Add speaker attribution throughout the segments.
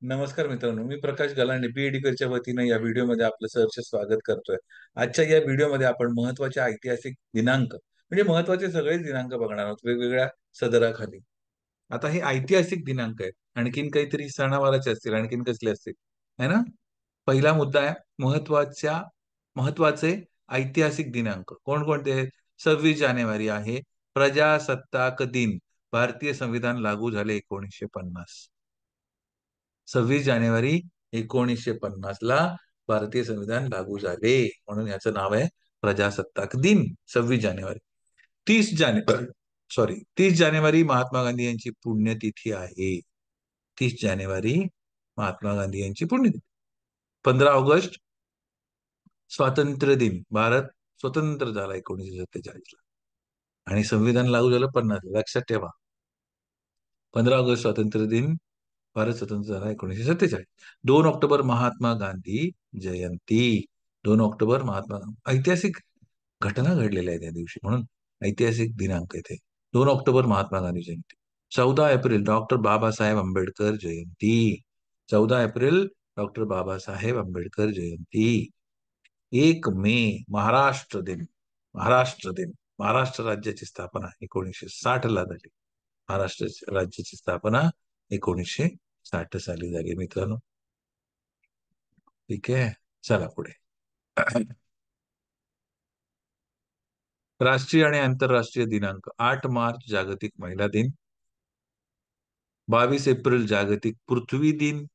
Speaker 1: नमस्कार मित्रांनो, मी प्रकाश गलांडे बीएडीकरच्या वतीनं या व्हिडिओमध्ये आपलं सहर्ष स्वागत करतोय. आजच्या या व्हिडिओमध्ये आपण महत्वाचे ऐतिहासिक दिनांक म्हणजे महत्वाचे सगळेच दिनांक बघणार आहोत वेगवेगळ्या सदराखाली. आता हे ऐतिहासिक दिनांक आहेत. आणखीन काहीतरी सणावाराचे असतील, आणखीन कसले असतील, है ना? पहिला मुद्दा आहे महत्वाचे ऐतिहासिक दिनांक कोणकोणते आहेत? 26 जानेवारी आहे प्रजासत्ताक दिन. भारतीय संविधान लागू झाले 1950. 26 जानेवारी 1950 ला भारतीय संविधान लागू झाले, म्हणून याचं नाव आहे प्रजासत्ताक दिन. 26 जानेवारी. 30 जानेवारी, सॉरी, 30 जानेवारी महात्मा गांधी यांची पुण्यतिथी आहे. 30 जानेवारी महात्मा गांधी यांची पुण्यतिथी. 15 ऑगस्ट स्वातंत्र्य दिन. भारत स्वतंत्र झाला 1947 ला आणि संविधान लागू झालं 50. लक्षात ठेवा, 15 ऑगस्ट स्वातंत्र्य दिन, भारत स्वतंत्र झाला 1947. 2 ऑक्टोबर महात्मा गांधी जयंती. 2 ऑक्टोबर महात्मा ऐतिहासिक घटना घडलेल्या आहेत त्या दिवशी, म्हणून ऐतिहासिक दिनांक येथे 2 ऑक्टोबर महात्मा गांधी जयंती. 14 एप्रिल डॉक्टर बाबासाहेब आंबेडकर जयंती. 14 एप्रिल डॉक्टर बाबासाहेब आंबेडकर जयंती. 1 मे महाराष्ट्र दिन. महाराष्ट्र दिन, महाराष्ट्र राज्याची स्थापना 1960 ला झाली. महाराष्ट्र राज्याची स्थापना 1960 साली झाली मित्रांनो. ठीक आहे, चला पुढे. राष्ट्रीय आणि आंतरराष्ट्रीय दिनांक. 8 मार्च जागतिक महिला दिन. 22 एप्रिल जागतिक पृथ्वी दिन.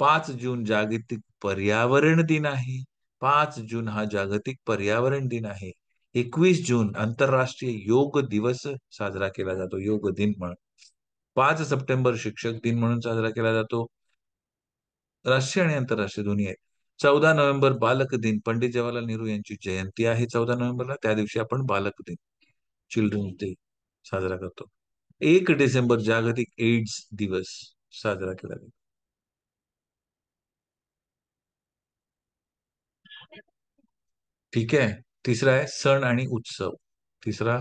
Speaker 1: 5 जून जागतिक पर्यावरण दिन आहे. 5 जून हा जागतिक पर्यावरण दिन आहे. 21 जून आंतरराष्ट्रीय योग दिवस साजरा केला जातो, योग दिन म्हणून. 5 सप्टेंबर शिक्षक दिन म्हणून साजरा केला जातो. राष्ट्रीय आणि आंतरराष्ट्रीय दोन्ही आहेत. 14 नोव्हेंबर बालक दिन. पंडित जवाहरलाल नेहरू यांची जयंती आहे 14 नोव्हेंबरला. त्या दिवशी आपण बालक दिन, चिल्ड्रन्स डे साजरा करतो. 1 डिसेंबर जागतिक एड्स दिवस साजरा केला जातो. ठीक आहे. तिसरा आहे सण आणि उत्सव. तिसरा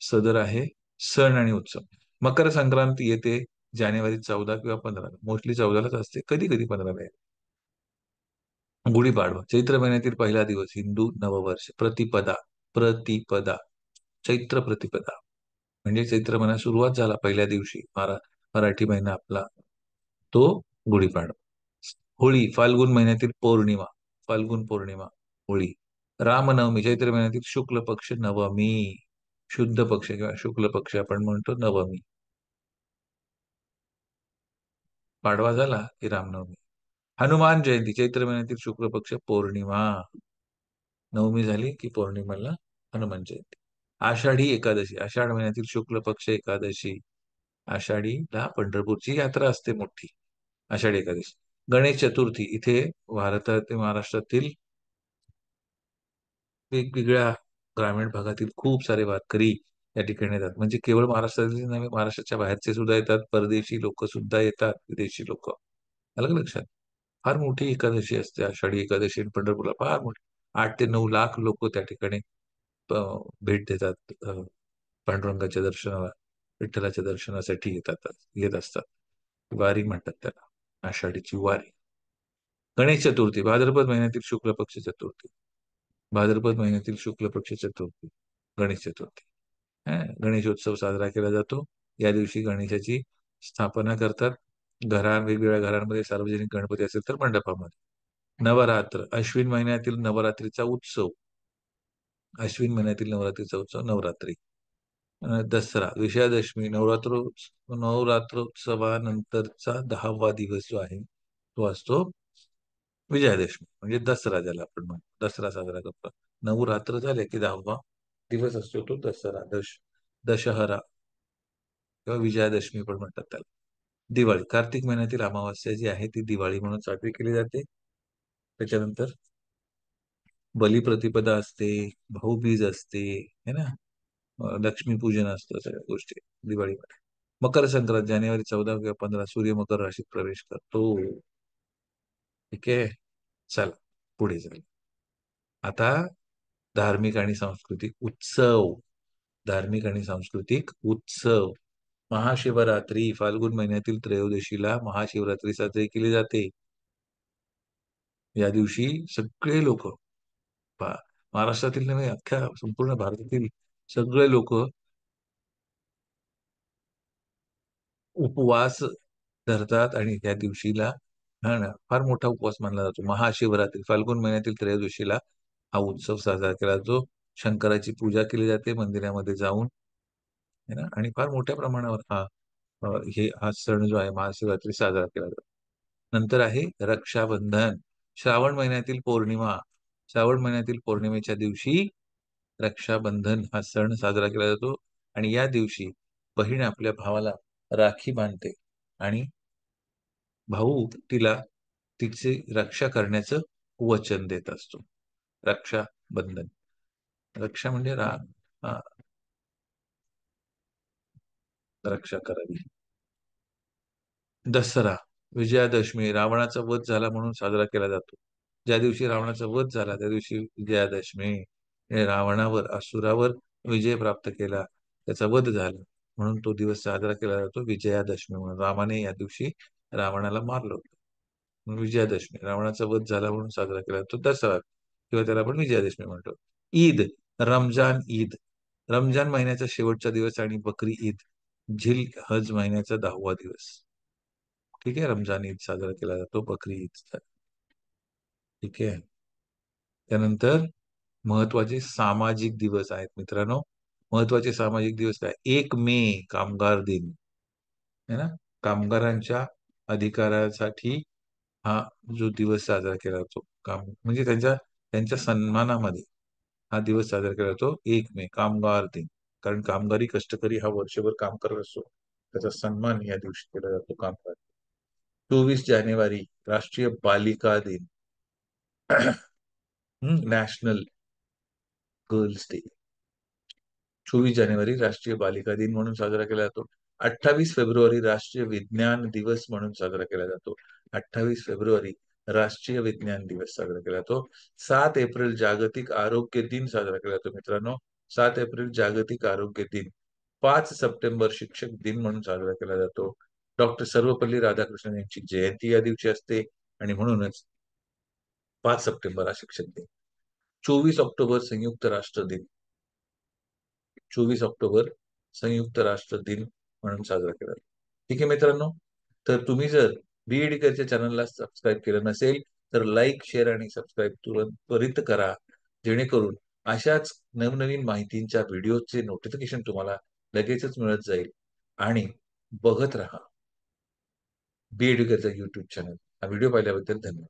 Speaker 1: सदर आहे सण आणि उत्सव. मकर संक्रांती येते जानेवारी 14 किंवा 15, मोस्टली 14लाच असते, कधी कधी 15ला येते. गुढीपाडवा चैत्र महिन्यातील पहिला दिवस, हिंदू नववर्ष. प्रतिपदा. प्रतिपदा, चैत्र प्रतिपदा म्हणजे चैत्र महिना सुरुवात झाला पहिल्या दिवशी, मराठी महिना आपला, तो गुढीपाडवा. होळी फाल्गुन महिन्यातील पौर्णिमा. फाल्गुन पौर्णिमा, होळी. रामनवमी चैत्र महिन्यातील शुक्ल पक्ष नवमी. शुद्ध पक्ष किंवा शुक्ल पक्ष आपण म्हणतो नवमी. पाडवा झाला की रामनवमी. हनुमान जयंती चैत्र महिन्यातील शुक्ल पक्ष पौर्णिमा. नवमी झाली की पौर्णिमेला हनुमान जयंती. आषाढी एकादशी आषाढ महिन्यातील शुक्ल पक्ष एकादशी. आषाढीला पंढरपूरची यात्रा असते मोठी, आषाढी एकादशी. गणेश चतुर्थी इथे भारतात महाराष्ट्रातील वेगवेगळ्या ग्रामीण भागातील खूप सारे वारकरी या ठिकाणी येतात. म्हणजे केवळ महाराष्ट्रातील नव्हे, महाराष्ट्राच्या बाहेरचे सुद्धा येतात, परदेशी लोक सुद्धा येतात, विदेशी लोक. अलग लक्षात. फार मोठी एकादशी असते आषाढी एकादशी पंढरपूरला, फार मोठी. 8 ते 9 लाख लोक त्या ठिकाणी भेट देतात. पांडुरंगाच्या दर्शनाला, विठ्ठलाच्या दर्शनासाठी येत असतात. वारी म्हणतात त्याला, आषाढीची वारी. गणेश चतुर्थी भाद्रपद महिन्यातील शुक्ल पक्ष चतुर्थी. भाद्रपद महिन्यातील शुक्ल पक्ष चतुर्थी गणेश चतुर्थी. गणेशोत्सव साजरा केला जातो. या दिवशी गणेशाची स्थापना करतात. वेगवेगळ्या घरांमध्ये सार्वजनिक गणपती असेल तर मंडपामध्ये. नवरात्र अश्विन महिन्यातील नवरात्रीचा उत्सव. अश्विन महिन्यातील नवरात्रीचा उत्सव नवरात्री. दसरा विजयादशमी नवरात्रोत्सवानंतरचा 10वा दिवस जो आहे तो असतो विजयादशमी, म्हणजे दसरा ज्याला आपण म्हणतो, दसरा साजरा करतो. 9 रात्र झाले की 10वा दिवस असतो तो दसरा, दशहरा किंवा विजयादशमी पण म्हणतात त्याला. दिवाळी कार्तिक महिन्यातील अमावास्या जी आहे ती दिवाळी म्हणून साजरी केली जाते. त्याच्यानंतर बलिप्रतिपदा असते, भाऊबीज असते, है ना, लक्ष्मीपूजन असतं, सगळ्या गोष्टी दिवाळीमध्ये. मकर संक्रांत जानेवारी 14 किंवा 15 सूर्य मकर राशीत प्रवेश करतो. ठीक आहे, चला पुढे जाऊ. आता धार्मिक आणि सांस्कृतिक उत्सव. धार्मिक आणि सांस्कृतिक उत्सव. महाशिवरात्री फाल्गुन महिन्यातील त्रयोदशीला महाशिवरात्री साजरी केली जाते. या दिवशी सगळे लोक, महाराष्ट्रातील नव्हे अख्ख्या संपूर्ण भारतातील सगळे लोक उपवास धरतात आणि त्या दिवशीला हा ना फार मोठा उपवास मानला जातो. महाशिवरात्री फाल्गुन महिन्यातील त्रयोदशीला हा उत्सव साजरा केला जातो. शंकराची पूजा केली जाते मंदिरामध्ये जाऊन, है ना, आणि फार मोठ्या प्रमाणावर हा सण जो आहे महाशिवरात्री साजरा केला जातो. नंतर आहे रक्षाबंधन. श्रावण महिन्यातील पौर्णिमा, श्रावण महिन्यातील पौर्णिमेच्या दिवशी रक्षाबंधन हा सण साजरा केला जातो. आणि या दिवशी बहीण आपल्या भावाला राखी बांधते आणि भाऊ तिला तिची रक्षा करण्याचं वचन देत असतो. रक्षाबंधन, रक्षा म्हणजे हा, रक्षा करावी. दसरा, विजयादशमी रावणाचा वध झाला म्हणून साजरा केला जातो. ज्या दिवशी रावणाचा वध झाला त्या दिवशी विजयादशमी, रावणावर असुरावर विजय प्राप्त केला, त्याचा वध झाला म्हणून तो दिवस साजरा केला जातो विजयादशमी म्हणून. रामाने या दिवशी रावणाला मारलं होतं म्हणून विजयादशमी. रावणाचा वध झाला म्हणून साजरा केला जातो दसरा, किंवा त्याला आपण विजयादशमी म्हणतो. ईद, रमजान ईद, रमजान महिन्याचा शेवटचा दिवस आणि बकरी ईद झिल हज महिन्याचा 10वा दिवस. ठीक आहे, रमजान ईद साजरा केला जातो, बकरी ईद. ठीक आहे. त्यानंतर महत्वाचे सामाजिक दिवस आहेत मित्रांनो. महत्वाचे सामाजिक दिवस काय? 1 मे कामगार दिन, है ना, कामगारांच्या अधिकारासाठी हा जो दिवस साजरा केला जातो, काम म्हणजे त्यांच्या त्यांच्या सन्मानामध्ये हा दिवस साजरा केला जातो. 1 मे कामगार दिन, कारण कामगारी कष्टकरी हा वर्षभर काम करत असतो, त्याचा सन्मान या दिवशी केला जातो कामगार. 24 जानेवारी राष्ट्रीय बालिका दिन, नॅशनल गर्ल्स डे. 24 जानेवारी राष्ट्रीय बालिका दिन म्हणून साजरा केला जातो. 28 फेब्रुवारी राष्ट्रीय विज्ञान दिवस म्हणून साजरा केला जातो. 28 फेब्रुवारी राष्ट्रीय विज्ञान दिवस साजरा केला जातो. 7 एप्रिल जागतिक आरोग्य दिन साजरा केला जातो मित्रांनो. 7 एप्रिल जागतिक आरोग्य दिन. 5 सप्टेंबर शिक्षक दिन म्हणून साजरा केला जातो. डॉक्टर सर्वपल्ली राधाकृष्णन यांची जयंती या दिवशी असते आणि म्हणूनच 5 सप्टेंबर हा शिक्षक दिन. 24 ऑक्टोबर संयुक्त राष्ट्र दिन. 24 ऑक्टोबर संयुक्त राष्ट्र दिन म्हणून साजरा केला जातो. ठीक आहे मित्रांनो, तर तुम्ही जर बी एडुकेटच्या चॅनलला सबस्क्राईब केलं नसेल तर लाईक, शेअर आणि सबस्क्राईब त्वरित करा, जेणेकरून अशाच नवनवीन माहितींच्या व्हिडिओचे नोटिफिकेशन तुम्हाला लगेचच मिळत जाईल. आणि बघत राहा बी एडुकेटचा युट्यूब चॅनल. हा व्हिडिओ पाहिल्याबद्दल धन्यवाद.